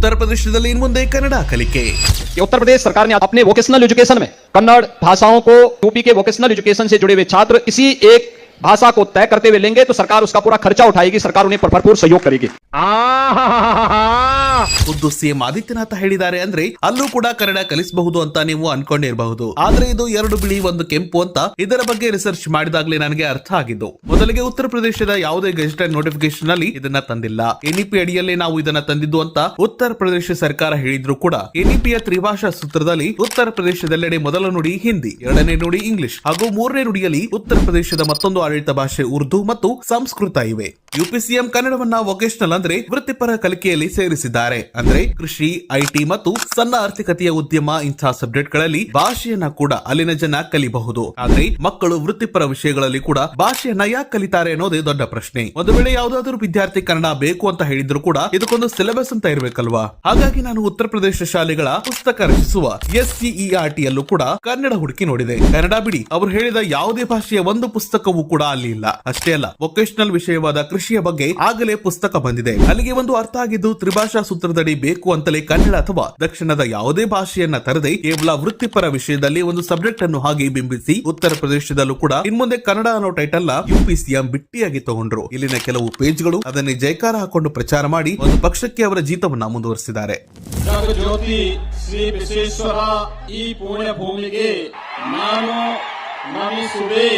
उत्तर प्रदेशದಲ್ಲಿ ಇನ್ನು ಮುಂದೆ ಕನ್ನಡ ಕಲಿಕೆ। उत्तर प्रदेश सरकार ने अपने वोकेशनल एजुकेशन में कन्नड़ भाषाओं को यूपी के वोकेशनल एजुकेशन से जुड़े हुए छात्र किसी एक भाषा को तय करते हुए लेंगे तो सरकार उसका पूरा खर्चा उठाएगी, सरकार उन्हें भरपूर सहयोग करेगी। ಖುದ್ದು ಸಿಎಂ ಆದಿತ್ಯನಾಥ್ ಹೇಳಿದ್ದಾರೆ ಅಂದ್ರೆ ಅಲ್ಲೂ ಕೂಡ ಕನ್ನಡ ಕಲಿಸಬಹುದು ಅಂತ ನೀವು ಅನ್ಕೊಂಡಿರಬಹುದು, ಆದ್ರೆ ಇದು ಎರಡು ಬಿಳಿ ಒಂದು ಕೆಂಪು ಅಂತ ಇದರ ಬಗ್ಗೆ ರಿಸರ್ಚ್ ಮಾಡಿದಾಗಲೇ ನನಗೆ ಅರ್ಥ ಆಗಿದ್ದು। ಮೊದಲಿಗೆ ಉತ್ತರ ಪ್ರದೇಶದ ಯಾವುದೇ ಗೆಜೆಟೆಡ್ ನೋಟಿಫಿಕೇಶನ್ ಅಲ್ಲಿ ಇದನ್ನ ತಂದಿಲ್ಲ, ಎನ್ಇಪಿ ಅಡಿಯಲ್ಲೇ ನಾವು ಇದನ್ನ ತಂದಿದ್ದು ಅಂತ ಉತ್ತರ ಪ್ರದೇಶ ಸರ್ಕಾರ ಹೇಳಿದ್ರು ಕೂಡ ಎನ್ಇಪಿಯ ತ್ರಿಭಾಷಾ ಸೂತ್ರದಲ್ಲಿ ಉತ್ತರ ಪ್ರದೇಶದೆಲ್ಲೆಡೆ ಮೊದಲ ನುಡಿ ಹಿಂದಿ, ಎರಡನೇ ನುಡಿ ಇಂಗ್ಲಿಷ್ ಹಾಗೂ ಮೂರನೇ ನುಡಿಯಲ್ಲಿ ಉತ್ತರ ಪ್ರದೇಶದ ಮತ್ತೊಂದು ಆಡಳಿತ ಭಾಷೆ ಉರ್ದು ಮತ್ತು ಸಂಸ್ಕೃತ ಇವೆ। ಯುಪಿ ಸಿಎಂ ಕನ್ನಡವನ್ನ ವೊಕೇಶನಲ್ ಅಂದ್ರೆ ವೃತ್ತಿಪರ ಕಲಿಕೆಯಲ್ಲಿ ಸೇರಿಸಿದ್ದಾರೆ, ಅಂದ್ರೆ ಕೃಷಿ, ಐಟಿ ಮತ್ತು ಸಣ್ಣ ಆರ್ಥಿಕತೆಯ ಉದ್ಯಮ ಇಂತಹ ಸಬ್ಜೆಕ್ಟ್ ಗಳಲ್ಲಿ ಭಾಷೆಯನ್ನ ಕೂಡ ಅಲ್ಲಿನ ಜನ ಕಲಿಬಹುದು। ಆದ್ರೆ ಮಕ್ಕಳು ವೃತ್ತಿಪರ ವಿಷಯಗಳಲ್ಲಿ ಕೂಡ ಭಾಷೆಯನ್ನ ಯಾಕೆ ಕಲಿತಾರೆ ಅನ್ನೋದೇ ದೊಡ್ಡ ಪ್ರಶ್ನೆ। ಒಂದು ವೇಳೆ ಯಾವುದಾದ್ರೂ ವಿದ್ಯಾರ್ಥಿ ಕನ್ನಡ ಬೇಕು ಅಂತ ಹೇಳಿದ್ರು ಕೂಡ ಇದಕ್ಕೊಂದು ಸಿಲೆಬಸ್ ಅಂತ ಇರಬೇಕಲ್ವಾ? ಹಾಗಾಗಿ ನಾನು ಉತ್ತರ ಪ್ರದೇಶ ಶಾಲೆಗಳ ಪುಸ್ತಕ ರಚಿಸುವ SCERT ಯಲ್ಲೂ ಕೂಡ ಕನ್ನಡ ಹುಡುಕಿ ನೋಡಿದೆ। ಕನ್ನಡ ಬಿಡಿ, ಅವರು ಹೇಳಿದ ಯಾವುದೇ ಭಾಷೆಯ ಒಂದು ಪುಸ್ತಕವೂ ಕೂಡ ಅಲ್ಲಿ ಇಲ್ಲ। ಅಷ್ಟೇ ಅಲ್ಲ, ವೊಕೇಶನಲ್ ವಿಷಯವಾದ ಕೃಷಿಯ ಬಗ್ಗೆ ಆಗಲೇ ಪುಸ್ತಕ ಬಂದಿದೆ, ಅಲ್ಲಿಗೆ ಒಂದು ಅರ್ಥ ಆಗಿದ್ದು ತ್ರಿಭಾಷಾ ಸೂತ್ರದಡಿ ಬೇಕು ಅಂತಲೇ ಕನ್ನಡ ಅಥವಾ ದಕ್ಷಿಣದ ಯಾವುದೇ ಭಾಷೆಯನ್ನ ತರದೆ ಕೇವಲ ವೃತ್ತಿಪರ ವಿಷಯದಲ್ಲಿ ಒಂದು ಸಬ್ಜೆಕ್ಟ್ ಅನ್ನು ಹಾಗೆ ಬಿಂಬಿಸಿ ಉತ್ತರ ಪ್ರದೇಶದಲ್ಲೂ ಕೂಡ ಇನ್ಮುಂದೆ ಕನ್ನಡ ಅನ್ನೋ ಟೈಟಲ್ ನ ಯುಪಿ ಸಿಎಂ ಬಿಟ್ಟಿಯಾಗಿ ತಗೊಂಡ್ರು। ಇಲ್ಲಿನ ಕೆಲವು ಪೇಜ್ಗಳು ಅದನ್ನೇ ಜೈಕಾರ ಹಾಕೊಂಡು ಪ್ರಚಾರ ಮಾಡಿ ಒಂದು ಪಕ್ಷಕ್ಕೆ ಅವರ ಜೀತವನ್ನ ಮುಂದುವರಿಸಿದ್ದಾರೆ। ಜಗಜ್ಯೋತಿ ಶ್ರೀ ವಿಶ್ವೇಶ್ವರ ಈ ಪುಣ್ಯ ಭೂಮಿಗೆ ನಾನು ನಮಿಸುವೆ।